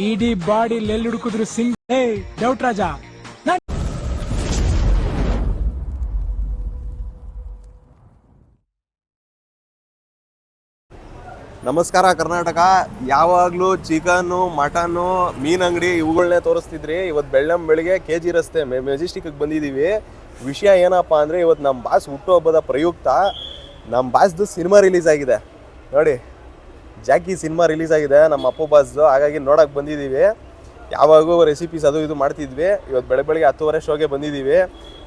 ಇಡೀ ಬಾಡಿ ಎಲ್ಲಿ ಹುಡುಕಿದ್ರು ಸಿಂಗ್ ಡೌಟ್ ರಾಜ. ನಮಸ್ಕಾರ ಕರ್ನಾಟಕ. ಯಾವಾಗಲೂ ಚಿಕನ್ನು ಮಟನ್ನು ಮೀನು ಅಂಗಡಿ ಇವುಗಳನ್ನೇ ತೋರಿಸ್ತಿದ್ರಿ. ಇವತ್ತು ಬೆಳಗ್ಗೆ KG ರಸ್ತೆ ಮೆಜೆಸ್ಟಿಕ್ಗೆ ಬಂದಿದ್ದೀವಿ. ವಿಷಯ ಏನಪ್ಪ ಅಂದರೆ ಇವತ್ತು ನಮ್ಮ ಬಾಸ್ ಹುಟ್ಟುಹಬ್ಬದ ಪ್ರಯುಕ್ತ ನಮ್ಮ ಬಾಸ್ದು ಸಿನಿಮಾ ರಿಲೀಸ್ ಆಗಿದೆ ನೋಡಿ. ಜಾಕಿ ಸಿನಿಮಾ ರಿಲೀಸ್ ಆಗಿದೆ ನಮ್ಮ ಅಪ್ಪು ಬಾಸ್ದು. ಹಾಗಾಗಿ ನೋಡೋಕೆ ಬಂದಿದ್ದೀವಿ. ಯಾವಾಗೂ ರೆಸಿಪೀಸ್ ಅದು ಇದು ಮಾಡ್ತಿದ್ವಿ. ಇವತ್ತು ಬೆಳಗ್ಗೆ 10:30 ಶೋಗೆ ಬಂದಿದ್ದೀವಿ.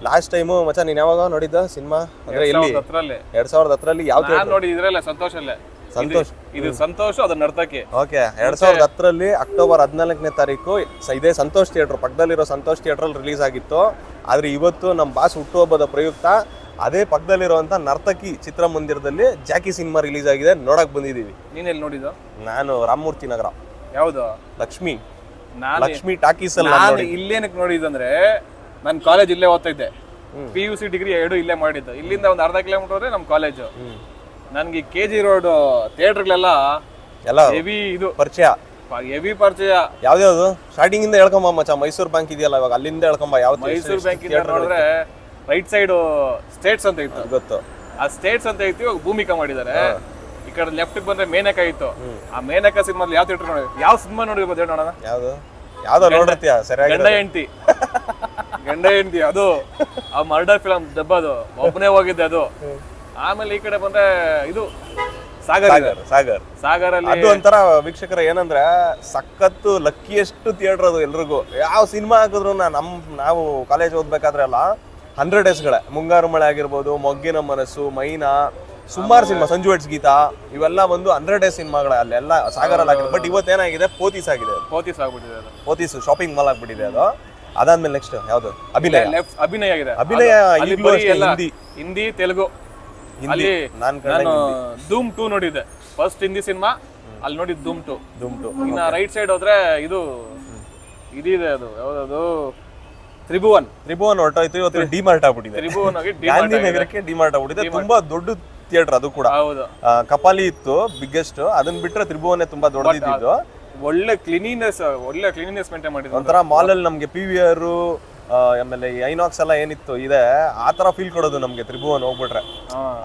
ಲಾಸ್ಟ್ ಟೈಮು ಮಚ್ಚ ನೀನು ಯಾವಾಗ ನೋಡಿದ್ದ ಸಿನಿಮಾ? ಅಂದರೆ ಎಲ್ಲಿ? 2010ರಲ್ಲಿ. ಯಾವ ನೋಡಿ ಇದ್ರಲ್ಲ ಸಂತೋಷಲ್ಲೇ. ಸಂತೋಷ್, ಇದು ಸಂತೋಷ್, ಅದು ನರ್ತಕಿ. ಓಕೆ. 2010ರಲ್ಲಿ ಅಕ್ಟೋಬರ್ 14ನೇ ತಾರೀಕು ಇದೇ ಸಂತೋಷ್ ಥಿಯೇಟ್ರ್ ಪಕ್ಕದಲ್ಲಿರೋ ಸಂತೋಷ್ ಥಿಯೇಟ್ರಲ್ಲಿ ರಿಲೀಸ್ ಆಗಿತ್ತು. ಆದರೆ ಇವತ್ತು ನಮ್ಮ ಬಾಸ್ ಹುಟ್ಟುಹಬ್ಬದ ಪ್ರಯುಕ್ತ ಅದೇ ಪಕ್ಕದಲ್ಲಿರುವಂಥ ನರ್ತಕಿ ಚಿತ್ರಮಂದಿರದಲ್ಲಿ ಜಾಕಿ ಸಿನಿಮಾ ರಿಲೀಸ್ ಆಗಿದೆ. ನೋಡಕ್ ಬಂದಿದ್ದೀವಿ. ನೀನೆಲ್ಲಿ ನೋಡಿದ್ದು? ನಾನು ರಾಮಮೂರ್ತಿ ನಗರ. ಯಾವುದು? ಲಕ್ಷ್ಮಿ ಟಾಕೀಸ್ ಅಲ್ಲಿ. ನಾನು ಇಲ್ಲೇನಕ್ಕೆ ನೋಡಿದಂದ್ರೆ ನನ್ನ ಕಾಲೇಜ್ ಇಲ್ಲೇ ಓದ್ತಾ ಇದ್ದೆ. PUC ಡಿಗ್ರಿ 2 ಇಲ್ಲೇ ಮಾಡಿದ್ದು. ಇಲ್ಲಿಂದ ಒಂದು ಅರ್ಧ ಕಿಲೋಮೀಟರ್ ಹೋದ್ರೆ ನಮ್ಮ ಕಾಲೇಜು. ನನ್ಗೆ KG ರೋಡ್ ಥಿಯೇಟರ್ಗಳೆಲ್ಲ ಎಲ್ಲ ಹೆವಿ ಇದು ಪರಿಚಯ, ಹೆವಿ ಪರಿಚಯ. ಯಾವ್ದು ಸ್ಟಾರ್ಟಿಂಗ್ ಇಂದ ಹೇಳ್ಕೊಂಬ ಮಚ್ಚ. ಮೈಸೂರು ಬ್ಯಾಂಕ್ ಇದೆಯಲ್ಲ ಇವಾಗ, ಅಲ್ಲಿಂದ ಹೇಳ್ಕೊಂಬ. ಯಾವ ಮೈಸೂರು ಬ್ಯಾಂಕ್ ಇಂದ ನೋಡಿದ್ರೆ ರೈಟ್ ಸೈಡ್ ಸ್ಟೇಟ್ಸ್ ಅಂತ ಇತ್ತು, ಗೊತ್ತು. ಆ ಸ್ಟೇಟ್ಸ್ ಅಂತ ಇತ್ತು. ಇವಾಗ ಭೂಮಿಕಾ ಮಾಡಿದ್ದಾರೆ. ಈ ಕಡೆ ಲೆಫ್ಟ್ ಬಂದ್ರೆ ಮೇನಕ ಇತ್ತು. ಆ ಮೇನಕ ಸಿನಿಮಾ ಯಾವ ಥಿಯೇಟರ್ ನೋಡಿ, ಯಾವ ಸಿನಿಮಾ ನೋಡಿರ್ಬೋದು ಹೇಳೋಣ? ಯಾವ್ದೋ ನೋಡಿರ್ತೀಯ ಸರಿಯಾಗಿ? ಗಂಡ ಹೆಂಡತಿ ಅದು ಆ ಮರ್ಡರ್ ಫಿಲಮ್ ದಬ್ಬದು ಒಬ್ಬನೇ ಹೋಗಿದ್ದೆ ಅದು. ಆಮೇಲೆ ಈ ಕಡೆ ಬಂದ್ರೆ ಇದು ಸಾಗರ್ ಅಲ್ಲಿ ಅದು ಒಂಥರ ವೀಕ್ಷಕರ ಏನಂದ್ರೆ ಸಖತ್ತು ಲಕ್ಕಿಯೆಸ್ಟ್ ಥಿಯೇಟರ್ ಅದು ಎಲ್ರಿಗೂ. ಯಾವ ಸಿನಿಮಾ ಹಾಕಿದ್ರು ನಾವು ಕಾಲೇಜ್ ಓದ್ಬೇಕಾದ್ರೆ ಅಲ್ಲ 100 ಡೇಸ್ಗಳೇ. ಮುಂಗಾರು ಮಳೆ ಆಗಿರ್ಬೋದು, ಮೊಗ್ಗಿನ ಮನಸ್ಸು, ಮೈನಾ, ಸುಮಾರು ಸಿನಿಮಾ, ಸಂಜು ವೆಟ್ಸ್ ಗೀತಾ, ಇವೆಲ್ಲ ಒಂದು 100 ಡೇಸ್ ಸಿನಿಮಾಗಳೇ ಅಲ್ಲೆಲ್ಲ ಸಾಗರಲ್ಲಿ ಆಗಿದೆ. ಬಟ್ ಇವತ್ತೇನಾಗಿದೆ, ಪೋತೀಸ್ ಆಗಿದೆ. ಆಗ್ಬಿಟ್ಟಿದೆ ಅದು. ಪೋತೀಸ್ ಶಾಪಿಂಗ್ ಮಾಲ್ ಆಗ್ಬಿಟ್ಟಿದೆ ಅದು. ಅದಾದ್ಮೇಲೆ ನೆಕ್ಸ್ಟ್ ಯಾವ್ದು? ಅಭಿನಯ ಆಗಿದೆ. ಅಭಿನಯ ಹಿಂದಿ, ತೆಲುಗು. ಅಲ್ಲಿ ನಾನು ಧೂಮ್ 2 ನೋಡಿದ್ದೆ. ಫಸ್ಟ್ ಹಿಂದಿ ಸಿನಿಮಾ ಅಲ್ಲಿ ನೋಡಿದ್ ಧೂಮ್ 2. ಇನ್ನ ರೈಟ್ ಸೈಡ್ ಹೋದ್ರೆ ಇದಿದೆ, ಅದು ಯಾವ್ದು? ತ್ರಿಭುವನ್ ಹೊರಟೋಯ್ತು. ಇವತ್ತು ಡಿಮಾರ್ಟ್ ಆಗ್ಬಿಟ್ಟಿದೆ. ತ್ರಿಭುವನ್ ಗಾಂಧಿನಗರಕ್ಕೆ ಡಿಮಾರ್ಟ್ ಆಗ್ಬಿಟ್ಟಿದೆ. ತುಂಬಾ ದೊಡ್ಡ ಥಿಯೇಟರ್ ಅದು ಕೂಡ. ಕಪಾಲಿ ಇತ್ತು ಬಿಗ್ಗೆಸ್ಟ್. ಅದನ್ನ ಬಿಟ್ರೆ ತ್ರಿಭುವನೇ ತುಂಬಾ ದೊಡ್ಡದಿದ್ದು. ಒಳ್ಳೆ ಕ್ಲೀನಿನೆಸ್ ಮೇಂಟೈನ್ ಮಾಡಿದ್ರು. ಒಂಥರ ಮಾಲ್ ಅಲ್ಲಿ ನಮ್ಗೆ PVR ಆಮೇಲೆ ಐನಾಕ್ಸ್ ಎಲ್ಲ ಏನಿತ್ತು ಇದೆ, ಆ ತರ ಫೀಲ್ ಕೊಡೋದು ನಮ್ಗೆ ತ್ರಿಭುವನ್ ಹೋಗ್ಬಿಟ್ರೆ.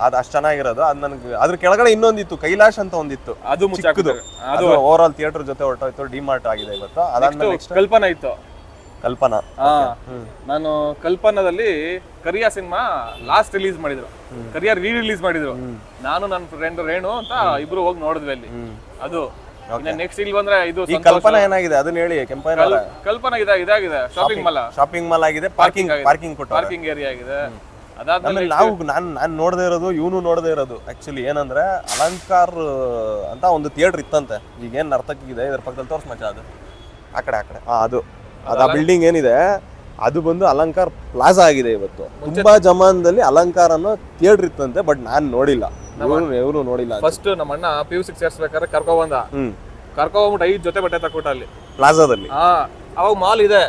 ಅದು ಅಷ್ಟು ಚೆನ್ನಾಗಿರೋದು. ಅದು ನನಗೆ ಅದ್ರ ಕೆಳಗಡೆ ಇನ್ನೊಂದಿತ್ತು, ಕೈಲಾಶ್ ಅಂತ ಒಂದಿತ್ತು, ಅದು ಚಿಕ್ಕದು. ಅದು ಓವರ್ ಆಲ್ ಥಿಯೇಟರ್ ಜೊತೆ ಹೊರಟೋಯ್ತು. ಡಿಮಾರ್ಟ್ ಆಗಿದೆ ಇವತ್ತು. ಅದಾದ್ಮೇಲೆ ಕಲ್ಪನಾ ಇತ್ತು. ಕಲ್ಪನಾ, ನಾನು ಕಲ್ಪನಾದಲ್ಲಿ ಕರಿಯಾ ಸಿನಿಮಾ ಲಾಸ್ಟ್ ರಿಲೀಸ್ ಮಾಡಿದ್ರು. ಕರಿಯಾ ರಿಲೀಸ್ ಮಾಡಿದ್ರು. ನಾನು ನನ್ನ ಫ್ರೆಂಡ್ ರೇಣು ಅಂತ ಇಬ್ರು ಹೋಗಿ ನೋಡಿದ್ವಿ ಅಲ್ಲಿ. ಅದು ನೆಕ್ಸ್ಟ್ ಇಲ್ಲಿ ಬಂದ್ರೆ ಇದು ಕಲ್ಪನಾ ಏನಾಗಿದೆ ಅದನ್ನ ಹೇಳಿ. ಕಲ್ಪನಾ ಇದಾಗಿದೆ ಶಾಪಿಂಗ್ ಮಾಲ್ ಆಗಿದೆ. ಪಾರ್ಕಿಂಗ್ ಏರಿಯಾ ಆಗಿದೆ. ಅದಾದ್ಮೇಲೆ ನಾನು ನೋಡದೇ ಇರೋದು, ಇವನು ನೋಡದೇ ಇರೋದು ಆಕ್ಚುಲಿ ಏನಂದ್ರೆ ಅಲಂಕಾರ್ ಅಂತ ಒಂದು ಥಿಯೇಟರ್ ಇತ್ತಂತೆ. ಈಗ ಏನ್ ನರ್ತಕಿದೆ ಇದ್ರ ಪಕ್ಕದಲ್ಲಿ ತೋರ್ಸ್ ಮಚ್ಚ. ಅದು ಆ ಕಡೆ ಅದು ಆ ಬಿಲ್ಡಿಂಗ್ ಏನಿದೆ ಅದು ಬಂದು ಅಲಂಕಾರ್ ಪ್ಲಾಜಾ ಆಗಿದೆ. ಇವತ್ತು ತುಂಬಾ ಜಮಾನದಲ್ಲಿ ಅಲಂಕಾರ್ ಅನ್ನೋ ಥಿಯೇಟರ್ ಇತ್ತಂತೆ. ಬಟ್ ನಾನ್ ನೋಡಿಲ್ಲ, ಇವರು ನೋಡಿಲ್ಲ. ಫಸ್ಟ್ ನಮ್ಮ ಅಣ್ಣ PUC ಸೇರ್ಸ್ಬೇಕಾದ್ರೆ ಕರ್ಕೊಂಡ್ಬಿಟ್ಟು 5 ಜೊತೆ ಬಟ್ಟೆ ತಕ್ಕೊಟ್ಟ ಅಲ್ಲಿ ಪ್ಲಾಜಾದಲ್ಲಿ. ಅವಾಗ ಮಾಲ್ ಇದೆ,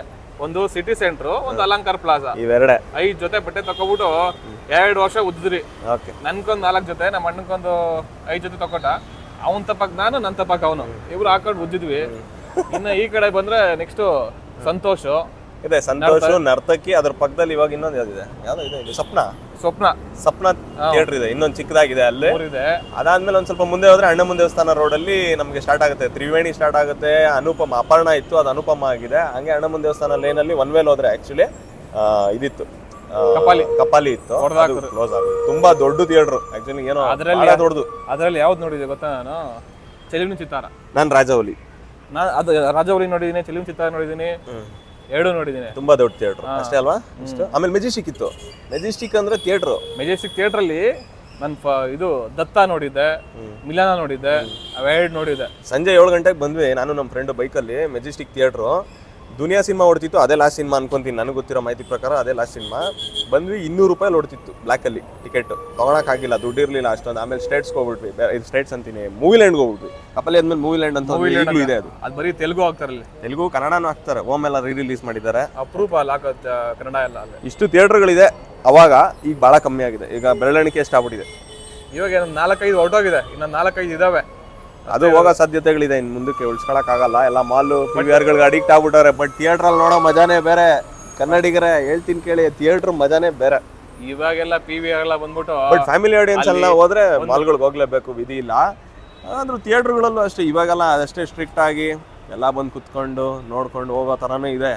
ಒಂದು ಸಿಟಿ ಸೆಂಟರ್, ಒಂದು ಅಲಂಕಾರ್ ಪ್ಲಾಜಾ, ಇವೆರಡೆ 5 ಜೊತೆ ಬಟ್ಟೆ ತಕೊಬಿಟ್ಟು 2 ವರ್ಷ ಉದ್ದಿದ್ರಿ. ನನ್ಕೊಂದ್ 4 ಜೊತೆ, ನಮ್ಮ ಅಣ್ಣನ್ಕೊಂದು 5 ಜೊತೆ ತಕೊಟ್ಟ. ಅವನ್ ತಪ್ಪಕ್ ನಾನು, ನನ್ ತಪ್ಪಕ್ ಅವನು, ಇಬ್ರು ಹಾಕೊಂಡು ಉದ್ದಿದ್ವಿ. ಇನ್ನ ಈ ಕಡೆ ಬಂದ್ರೆ ನೆಕ್ಸ್ಟ್ ಸಂತೋಷ್ ಇದೆ. ಸಂತೋಷ್, ನರ್ತಕಿ, ಅದ್ರ ಪಕ್ಕದಲ್ಲಿ ಇವಾಗ ಇನ್ನೊಂದು ಯಾವ್ದಿದೆ, ಯಾವ್ದೋ ಇದೆ, ಸ್ವಪ್ನ ಥಿಯೇಟರ್ ಇದೆ, ಇನ್ನೊಂದು ಚಿಕ್ಕದಾಗಿದೆ ಅಲ್ಲಿ. ಅದಾದ್ಮೇಲೆ ಒಂದ್ ಸ್ವಲ್ಪ ಮುಂದೆ ಹೋದ್ರೆ ಅಣ್ಣಮ್ಮನ ದೇವಸ್ಥಾನ ರೋಡ್ ಅಲ್ಲಿ ನಮ್ಗೆ ಸ್ಟಾರ್ಟ್ ಆಗುತ್ತೆ, ತ್ರಿವೇಣಿ ಸ್ಟಾರ್ಟ್ ಆಗುತ್ತೆ. ಅನುಪಮ, ಅಪರ್ಣ ಇತ್ತು, ಅದು ಅನುಪಮ ಆಗಿದೆ. ಹಂಗೆ ಅಣ್ಣಮ್ಮನ ದೇವಸ್ಥಾನ ಲೇನ್ ಅಲ್ಲಿ ಒನ್ ವೇಲ್ ಹೋದ್ರೆ ಆಕ್ಚುಲಿ ಇದಿತ್ತು, ಕಪಾಲಿ ಇತ್ತು, ಕ್ಲೋಸ್ ಆಗುತ್ತೆ. ತುಂಬಾ ದೊಡ್ಡ ಥಿಯೇಟರ್ ಆಕ್ಚುಲಿ. ಏನೋ ದೊಡ್ಡದು. ಅದ್ರಲ್ಲಿ ಯಾವ್ದು ನೋಡಿದೆ ಗೊತ್ತಾ? ನಾನು ಚೆಲುವಿನ ಚಿತ್ತಾರ, ನಾನು ರಾಜವಲಿ ನೋಡಿದೀನಿ, ಚೆಲುವಿನ ಚಿತ್ತಾರ ನೋಡಿದೀನಿ, 2 ನೋಡಿದೀನಿ. ತುಂಬಾ ದೊಡ್ಡ ಥಿಯೇಟರ್ ಅಷ್ಟೇ ಅಲ್ವಾ? ಆಮೇಲೆ ಮೆಜೆಸ್ಟಿಕ್ ಇತ್ತು. ಮೆಜೆಸ್ಟಿಕ್ ಅಂದ್ರೆ ಥಿಯೇಟರ್. ಮೆಜೆಸ್ಟಿಕ್ ಥಿಯೇಟರ್ ಅಲ್ಲಿ ನಾನು ಇದು ದತ್ತ ನೋಡಿದ್ದೆ, ಮಿಲಾನ ನೋಡಿದ್ದೆ, ಅವೆರಡು ನೋಡಿದ್ದೆ. ಸಂಜೆ 7 ಗಂಟೆಗೆ ಬಂದ್ವಿ ನಾನು ನಮ್ಮ ಫ್ರೆಂಡ್ ಬೈಕಲ್ಲಿ. ಮೆಜೆಸ್ಟಿಕ್ ಥಿಯೇಟ್ರು ದುನಿಯಾ ಸಿನಿಮಾ ಓಡ್ತಿತ್ತು, ಅದೇ ಲಾಸ್ಟ್ ಸಿನಿಮಾ ಅನ್ಕೊಂತೀನಿ, ನನಗೆ ಗೊತ್ತಿರೋ ಮಾಹಿತಿ ಪ್ರಕಾರ ಅದೇ ಲಾಸ್ಟ್ ಸಿನಿಮಾ. ಬಂದ್ವಿ, 200 ರೂಪಾಯಿ ಓಡ್ತಿತ್ತು ಬ್ಲ್ಯಾಕಲ್ಲಿ ಟಿಕೆಟ್. ತೊಗೊಳಕ್ಕಾಗಿಲ್ಲ, ದುಡ್ಡು ಇರಲಿಲ್ಲ ಅಷ್ಟೊಂದು. ಆಮೇಲೆ ಸ್ಟೇಟ್ಸ್ಗೆ ಹೋಗ್ಬಿಟ್ವಿ, ಇದು ಸ್ಟೇಟ್ಸ್ ಅಂತೀನಿ, ಮೂವಿ ಲ್ಯಾಂಡ್ಗೆ ಹೋಗ್ಬಿಟ್ವಿ. ಕಪಲಿ ಆದ್ಮೇಲೆ ಮೂವಿ ಲ್ಯಾಂಡ್ ಅಂತ ಈಗಲೂ ಇದೆ. ಅದು ಬರೀ ತೆಲುಗು ಹಾಕ್ತಾರಲ್ಲಿ, ತೆಲುಗು ಕನ್ನಡನೂ ಹಾಕ್ತಾರೆ. ಓಮ್ ಎಲ್ಲ ರಿಲೀಸ್ ಮಾಡಿದ್ದಾರೆ, ಅಪ್ರೂಪ್ ಅಲ್ಲ ಕನ್ನಡ ಎಲ್ಲ. ಇಷ್ಟು ಥಿಯೇಟರ್ಗಳಿದೆ ಅವಾಗ, ಈಗ ಭಾಳ ಕಮ್ಮಿ ಆಗಿದೆ. ಈಗ ಬೆರಳೆಣಿಕೆ ಎಷ್ಟಾಗ್ಬಿಟ್ಟಿದೆ. ಇವಾಗ 4-5 ಹೊರಟೋಗಿದೆ, ಇನ್ನೊಂದು 4-5 ಇದಾವೆ. ಅದು ಹೋಗೋ ಸಾಧ್ಯತೆಗಳಿದೆ. ಇನ್ನು ಮುಂದಕ್ಕೆ ಉಳಿಸ್ಕೊಳಕ್ಕಾಗಲ್ಲ. ಎಲ್ಲ ಮಾಲು PVRಗಳಿಗೆ ಅಡಿಕ್ಟ್ ಆಗ್ಬಿಟ್ಟವ್ರೆ. ಬಟ್ ಥಿಯೇಟ್ರಲ್ಲಿ ನೋಡೋ ಮಜಾನೇ ಬೇರೆ. ಕನ್ನಡಿಗರೇ ಹೇಳ್ತೀನಿ ಕೇಳಿ, ಥಿಯೇಟ್ರ್ ಮಜಾನೇ ಬೇರೆ. ಇವಾಗೆಲ್ಲ PVR ಎಲ್ಲ ಬಂದ್ಬಿಟ್ಟು ಬಟ್ ಫ್ಯಾಮಿಲಿ ಆಡಿಯನ್ಸ್ ಎಲ್ಲ ಹೋದ್ರೆ ಮಾಲ್ಗಳಿಗೆ ಹೋಗ್ಲೇಬೇಕು, ವಿಧಿ ಇಲ್ಲ. ಆದ್ರೂ ಥಿಯೇಟ್ರ್ಗಳಲ್ಲೂ ಅಷ್ಟೇ ಇವಾಗೆಲ್ಲ ಅದಷ್ಟೇ ಸ್ಟ್ರಿಕ್ಟ್ ಆಗಿ ಎಲ್ಲ ಬಂದು ಕುತ್ಕೊಂಡು ನೋಡ್ಕೊಂಡು ಹೋಗೋ ಥರನೂ ಇದೆ.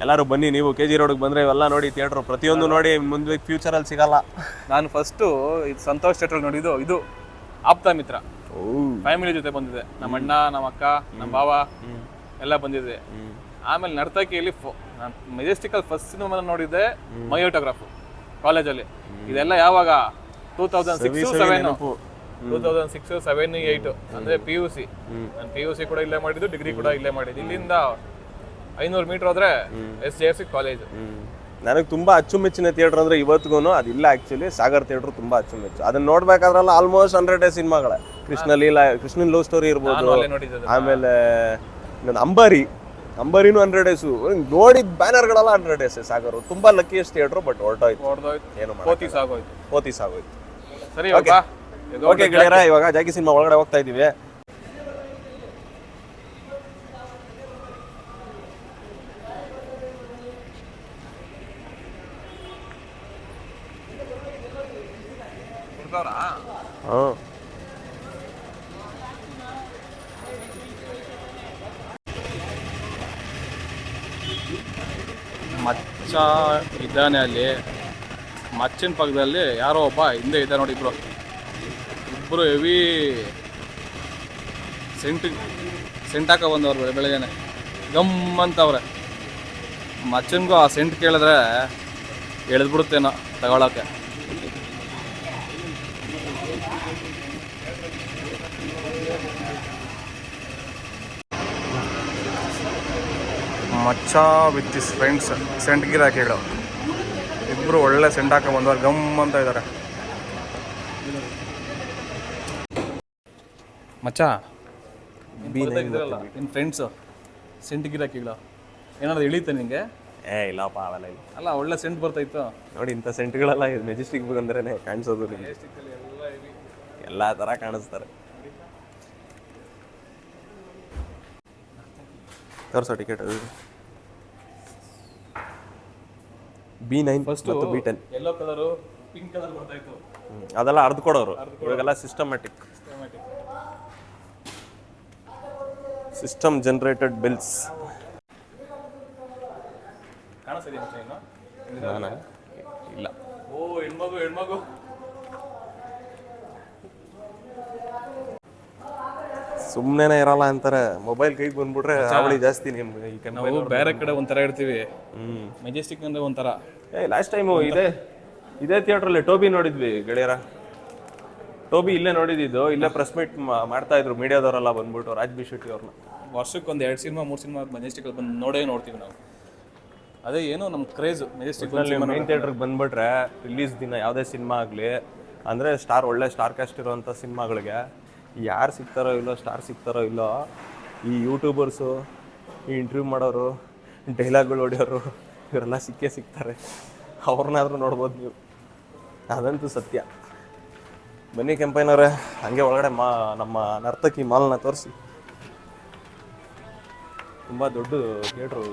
ಎಲ್ಲರೂ ಬನ್ನಿ, ನೀವು KG ರೋಡ್ಗೆ ಬಂದರೆ ಇವೆಲ್ಲ ನೋಡಿ, ಥಿಯೇಟ್ರು ಪ್ರತಿಯೊಂದು ನೋಡಿ. ಮುಂದೆ ಫ್ಯೂಚರಲ್ಲಿ ಸಿಗಲ್ಲ. ನಾನು ಫಸ್ಟು ಇದು ಸಂತೋಷ್ ಥಿಯೇಟ್ರ್ ನೋಡಿದ್ದು ಇದು ಆಪ್ತ ಮಿತ್ರ. ಫ್ಯಾಮಿಲಿ ಜೊತೆ ಬಂದಿದೆ. ನಮ್ಮ ಅಣ್ಣ, ನಮ್ಮ ಅಕ್ಕ, ನಮ್ಮ ಭಾವ ಎಲ್ಲ ಬಂದಿದೆ. ಆಮೇಲೆ ನರ್ತಕಿಯಲ್ಲಿ ನಾನು ಮೆಜೆಸ್ಟಿಕಲ್ಲಿ ಫಸ್ಟ್ ಸಿನಿಮಾ ನೋಡಿದ್ದೆ ಮೈ ಆಟೋಗ್ರಾಫ್ ಕಾಲೇಜಲ್ಲಿ. ಇದೆಲ್ಲ ಯಾವಾಗ 2006, 7 8 ಅಂದರೆ PUC. ನಾನು PUC ಕೂಡ ಇಲ್ಲೇ ಮಾಡಿದ್ದು, ಡಿಗ್ರಿ ಕೂಡ ಇಲ್ಲೇ ಮಾಡಿದ್ದು. ಇಲ್ಲಿಂದ 500 ಮೀಟರ್ ಹೋದ್ರೆ SJFC ಕಾಲೇಜು. ನನಗೆ ತುಂಬ ಅಚ್ಚುಮೆಚ್ಚಿನ ಥಿಯೇಟ್ರ್ ಅಂದರೆ ಇವತ್ತಿಗೂ ಅದಿಲ್ಲ. ಆ್ಯಕ್ಚುಲಿ ಸಾಗರ್ ಥಿಯೇಟ್ರು ತುಂಬ ಅಚ್ಚುಮೆಚ್ಚು. ಅದನ್ನ ನೋಡ್ಬೇಕಾದ್ರಲ್ಲ ಆಲ್ಮೋಸ್ಟ್ 100 ಸಿನಿಮಾಗಳೇ. ಕೃಷ್ಣನ್ ಲವ್ ಸ್ಟೋರಿ ಇರ್ಬೋದು, ಆಮೇಲೆ ಅಂಬರಿನೂ 100 ಡೇಸು ನೋಡಿದ ಬ್ಯಾನರ್ಗಳೆಲ್ಲ 100 ಡೇಸ್. ಸಾಗರ್ ತುಂಬ ಲಕ್ಕಿಯಸ್ಟ್ ಥಿಯೇಟ್ರು. ಬಟ್ ಹೊರಟೋಯ್ತು, ಏನು ಪೋತೀಸ್ ಆಗೋಯ್ತು. ಸರಿ, ಓಕೆ ಗೆಳೆಯರ, ಇವಾಗ ಜಾಕಿ ಸಿನಿಮಾ ಒಳಗಡೆ ಹೋಗ್ತಾ ಇದೀವಿ. ಮಚ್ಚ ಇದ್ದಾನೆ ಅಲ್ಲಿ. ಮಚ್ಚಿನ ಪಕ್ಕದಲ್ಲಿ ಯಾರೋ ಒಬ್ಬ ಹಿಂದೆ ಇದ್ದ ನೋಡಿ. ಇಬ್ಬರು ಹೆವಿ ಸೆಂಟ್ ಹಾಕೋ ಬಂದವ್ರು ಬೆಳಗ್ಗೆನೆ ಗಮ್ ಅಂತವ್ರೆ. ಮಚ್ಚನ್ಗೂ ಆ ಸೆಂಟ್ ಕೇಳಿದ್ರೆ ಎಳೆದ್ಬಿಡುತ್ತೇನೋ ತಗೊಳಕ್ಕೆ. ಮಚ್ಚ ವಿತ್ ಇಸ್ ಫ್ರೆಂಡ್ಸ್ ಸೆಂಟ್ ಗಿರಾಕಿಗಳು ಇಬ್ಬರು ಒಳ್ಳೆ ಸೆಂಟ್ ಹಾಕೋ ಬಂದವ್ರು ಗಮ್ ಅಂತ ಇದ್ದಾರೆ. ಮಚ್ಚ ನಿನ್ನ ಫ್ರೆಂಡ್ಸು ಸೆಂಟ್ ಗಿರಾಕಿಗಳು ಏನಾದ್ರು ಇಳೀತ ನಿಂಗೆ? ಇಲ್ಲಪ್ಪ, ಅವೆಲ್ಲ ಇಲ್ಲ. ಅಲ್ಲ, ಒಳ್ಳೆ ಸೆಂಟ್ ಬರ್ತಾಯಿತ್ತು ನೋಡಿ. ಇಂಥ ಸೆಂಟ್ಗಳೆಲ್ಲ ಮೆಜೆಸ್ಟಿಕ್ ಬಂದ್ರೆ ಕಾಣಿಸೋದು. ಎಲ್ಲ ಥರ ಕಾಣಿಸ್ತಾರೆ. ತೋರಿಸೋ ಟಿಕೆಟ್ B9 ಮತ್ತು B10. Yellow colour, pink colour ಬರ್ತಾಯಿತ್ತು. ಅದೆಲ್ಲ ಅರ್ದು ಕೊಡೋರು. ಇವಾಗೆಲ್ಲ ಸಿಸ್ಟಮ್ ಜನರೇಟೆಡ್ ಬಿಲ್ಸ್. ಇಲ್ಲ. ಓ, ಹೆಣ್ಮಗು ಸುಮ್ಮನೆ ಇರಲ್ಲ ಅಂತಾರೆ. ಮೊಬೈಲ್ ಕೈಗೆ ಬಂದ್ಬಿಟ್ರೆ ಅವಳಿ ಜಾಸ್ತಿ. ನಿಮ್ಗೆ ನಾವು ಬೇರೆ ಕಡೆ ಒಂಥರ ಇರ್ತೀವಿ, ಮೆಜೆಸ್ಟಿಕ್ ಅಂದ್ರೆ ಒಂಥರ. ಲಾಸ್ಟ್ ಟೈಮು ಇದೇ ಥಿಯೇಟ್ರಲ್ಲಿ ಟೋಬಿ ನೋಡಿದ್ವಿ ಗೆಳೆಯರ. ಟೋಬಿ ಇಲ್ಲೇ ನೋಡಿದ್ದು. ಇಲ್ಲೇ ಪ್ರೆಸ್ ಮೀಟ್ ಮಾಡ್ತಾ ಇದ್ರು ಮೀಡಿಯಾದವರೆಲ್ಲ ಬಂದ್ಬಿಟ್ಟು, ರಾಜ್ ಬಿ ಶೆಟ್ಟಿ ಅವ್ರನ್ನ. ವರ್ಷಕ್ಕೆ ಒಂದು 2 ಸಿನಿಮಾ 3 ಸಿನಿಮಾ ಮೆಜೆಸ್ಟಿಕಲ್ಲಿ ಬಂದು ನೋಡ್ತೀವಿ ನಾವು. ಅದೇ ಏನೋ ನಮ್ಮ ಕ್ರೇಜು ಮೆಜೆಸ್ಟಿಕ್. ಮೇನ್ ಥಿಯೇಟ್ರಿಗೆ ಬಂದ್ಬಿಟ್ರೆ ರಿಲೀಸ್ ದಿನ ಯಾವುದೇ ಸಿನಿಮಾ ಆಗಲಿ ಅಂದರೆ ಒಳ್ಳೆ ಸ್ಟಾರ್ ಕ್ಯಾಸ್ಟ್ ಇರೋವಂಥ ಸಿನಿಮಾಗಳಿಗೆ ಯಾರು ಸಿಗ್ತಾರೋ ಇಲ್ಲೋ, ಸ್ಟಾರ್ ಸಿಗ್ತಾರೋ ಇಲ್ಲೋ, ಈ ಯೂಟ್ಯೂಬರ್ಸು, ಈ ಇಂಟರ್ವ್ಯೂ ಮಾಡೋರು, ಡೈಲಾಗ್ಗಳು ಹೊಡೆಯೋರು ಇವರೆಲ್ಲ ಸಿಗ್ತಾರೆ. ಅವ್ರನ್ನಾದ್ರೂ ನೋಡ್ಬೋದು ನೀವು. ಅದಂತೂ ಸತ್ಯ. ಬನ್ನಿ ಕೆಂಪಯ್ಯನವ್ರೆ, ಹಾಗೆ ಒಳಗಡೆ ನಮ್ಮ ನರ್ತಕಿ ಮಾಲ್ನ ತೋರಿಸಿ. ತುಂಬ ದೊಡ್ಡ ಥಿಯೇಟ್ರು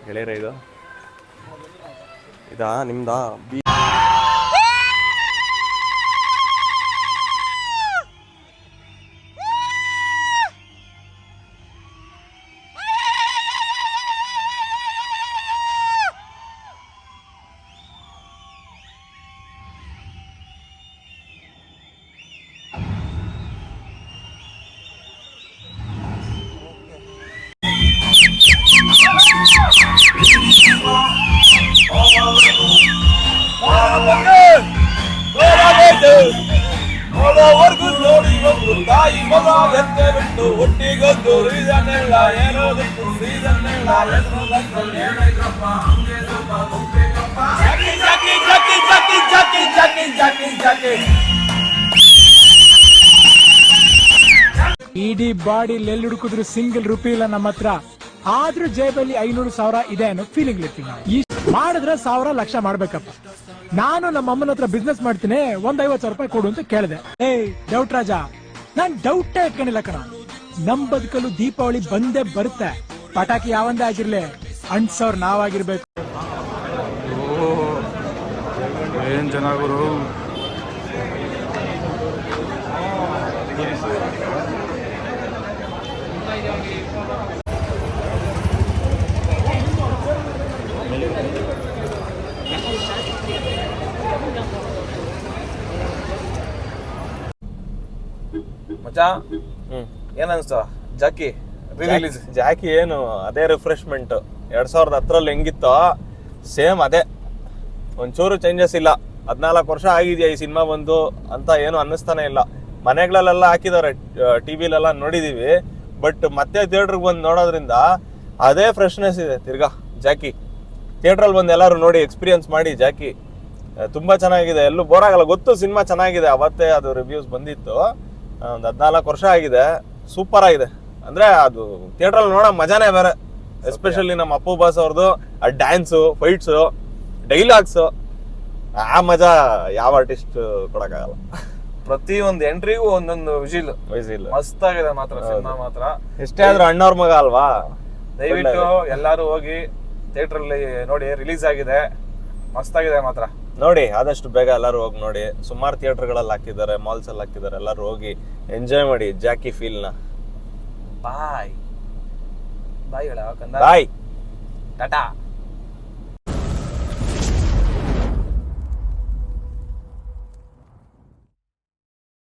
ಗೆಳೆಯರ. ಇದಾ ನಿಮ್ದಾ? ನೋಡಿ ಒಂದು ತಾಯಿ ಮಗ ಎತ್ತೆ ಬಿಟ್ಟು ಒಟ್ಟಿಗೊಂದು ರೀಸನ್ ಇಲ್ಲ, ಏನೋದಕ್ಕೂ ಸೀಸನ್ ಇಲ್ಲ. ಇಡೀ ಬಾಡಿ ಎಲ್ಲಿ ಹುಡುಕಿದ್ರು ಸಿಂಗಲ್ ರುಪಿ ಇಲ್ಲ ನಮ್ಮ ಹತ್ರ. ಆದ್ರೂ ಜೇಬಲ್ಲಿ 500,000 ಇದೆ ಅನ್ನೋ ಫೀಲಿಂಗ್ ಇರ್ತೀವಿ ನಾವು. ಈ ಮಾಡಿದ್ರೆ 1,000 ಲಕ್ಷ ಮಾಡ್ಬೇಕಪ್ಪ. ನಾನು ನಮ್ಮ ಅಮ್ಮನ ಹತ್ರ ಬಿಸ್ನೆಸ್ ಮಾಡ್ತೀನಿ, 50,000 ರೂಪಾಯಿ ಕೊಡು ಅಂತ ಕೇಳಿದೆ. ಡೌಟ್ ರಾಜ, ನಾನ್ ಡೌಟ್ ಇಟ್ಕೊಂಡಿಲ್ಲ ಕಣ. ನಮ್ ಬದುಕಲು ದೀಪಾವಳಿ ಬಂದೇ ಬರುತ್ತೆ. ಪಟಾಕಿ ಯಾವಂದೇ ಆಗಿರ್ಲಿ ಅಂಟ್ಸೋರ್ ನಾವಾಗಿರ್ಬೇಕು. ಏನ್ ಜನ ಗುರು. ಮಚ್ಚಾ ಏನ್ ಅನ್ಸ್ತ ಜಾಕಿ ರಿಲೀಸ್? ಜಾಕಿ ಏನು ಅದೇ ರಿಫ್ರೆಶ್ಮೆಂಟ್ 2010 ಹೆಂಗಿತ್ತೋ ಸೇಮ್ ಅದೇ, ಒಂಚೂರು ಚೇಂಜಸ್ ಇಲ್ಲ. 14 ವರ್ಷ ಆಗಿದೆಯಾ ಈ ಸಿನಿಮಾ ಬಂದು ಅಂತ ಏನು ಅನ್ನಿಸ್ತಾನೆ ಇಲ್ಲ. ಮನೆಗಳಲ್ಲೆಲ್ಲ ಹಾಕಿದ್ದಾರೆ, ಟಿವಿಲೆಲ್ಲ ನೋಡಿದೀವಿ, ಬಟ್ ಮತ್ತೆ ಥಿಯೇಟ್ರಿಗೆ ಬಂದು ನೋಡೋದ್ರಿಂದ ಅದೇ ಫ್ರೆಶ್ನೆಸ್ ಇದೆ. ತಿರ್ಗಾ ಜಾಕಿ ಥಿಯೇಟ್ರಲ್ಲಿ ಬಂದು ಎಲ್ಲರೂ ನೋಡಿ ಎಕ್ಸ್ಪೀರಿಯನ್ಸ್ ಮಾಡಿ. ಜಾಕಿ ತುಂಬಾ ಚೆನ್ನಾಗಿದೆ, ಎಲ್ಲೂ ಬೋರ್ ಆಗಲ್ಲ. ಗೊತ್ತು ಸಿನಿಮಾ ಚೆನ್ನಾಗಿದೆ, ಅವತ್ತೇ ಅದು ರಿವ್ಯೂಸ್ ಬಂದಿತ್ತು. ಒಂದು 14 ವರ್ಷ ಆಗಿದೆ, ಸೂಪರ್ ಆಗಿದೆ. ಅಂದ್ರೆ ಅದು ಥಿಯೇಟ್ರಲ್ಲಿ ನೋಡೋ ಮಜಾನೇ ಬೇರೆ. ಎಸ್ಪೆಷಲಿ ನಮ್ಮ ಅಪ್ಪು ಬಾಸ್ ಅವ್ರದ್ದು ಆ ಡ್ಯಾನ್ಸು, ಫೈಟ್ಸು, ಡೈಲಾಗ್ಸು, ಆ ಮಜಾ ಯಾವ ಆರ್ಟಿಸ್ಟ್ ಕೊಡಕ್ಕಾಗಲ್ಲ. ಪ್ರತಿ ಒಂದು ಎಂಟ್ರಿಗೂ ಒಂದೊಂದು ವಿಜಿಲ್ ಮಸ್ತ್ ಆಗಿದೆ ಮಾತ್ರ ಸಿನಿಮಾ ಮಾತ್ರ. ಎಷ್ಟೇ ಆದ್ರೂ ಅಣ್ಣವ್ರ ಮಗ ಅಲ್ವಾ. ದಯವಿಟ್ಟು ಎಲ್ಲಾರು ಹೋಗಿ ಥಿಯೇಟರ್ ಅಲ್ಲಿ ನೋಡಿ, ರಿಲೀಸ್ ಆಗಿದೆ, ಮಸ್ತ್ ಆಗಿದೆ ಮಾತ್ರ. ನೋಡಿ ಆದಷ್ಟು ಬೇಗ ಎಲ್ಲರೂ ಹೋಗಿ ನೋಡಿ. ಸುಮಾರು ಥಿಯೇಟರ್ಗಳಲ್ಲಿ ಹಾಕಿದ್ದಾರೆ, ಮಾಲ್ಸ್ ಅಲ್ಲಿ ಹಾಕಿದ್ದಾರೆ. ಎಲ್ಲರೂ ಹೋಗಿ ಎಂಜಾಯ್ ಮಾಡಿ ಜಾಕಿ ಫೀಲ್ ನ. ಬಾಯ್ ಬಾಯ್ ಹೇಳ ಬಾಯ್ ಟಾಟಾ.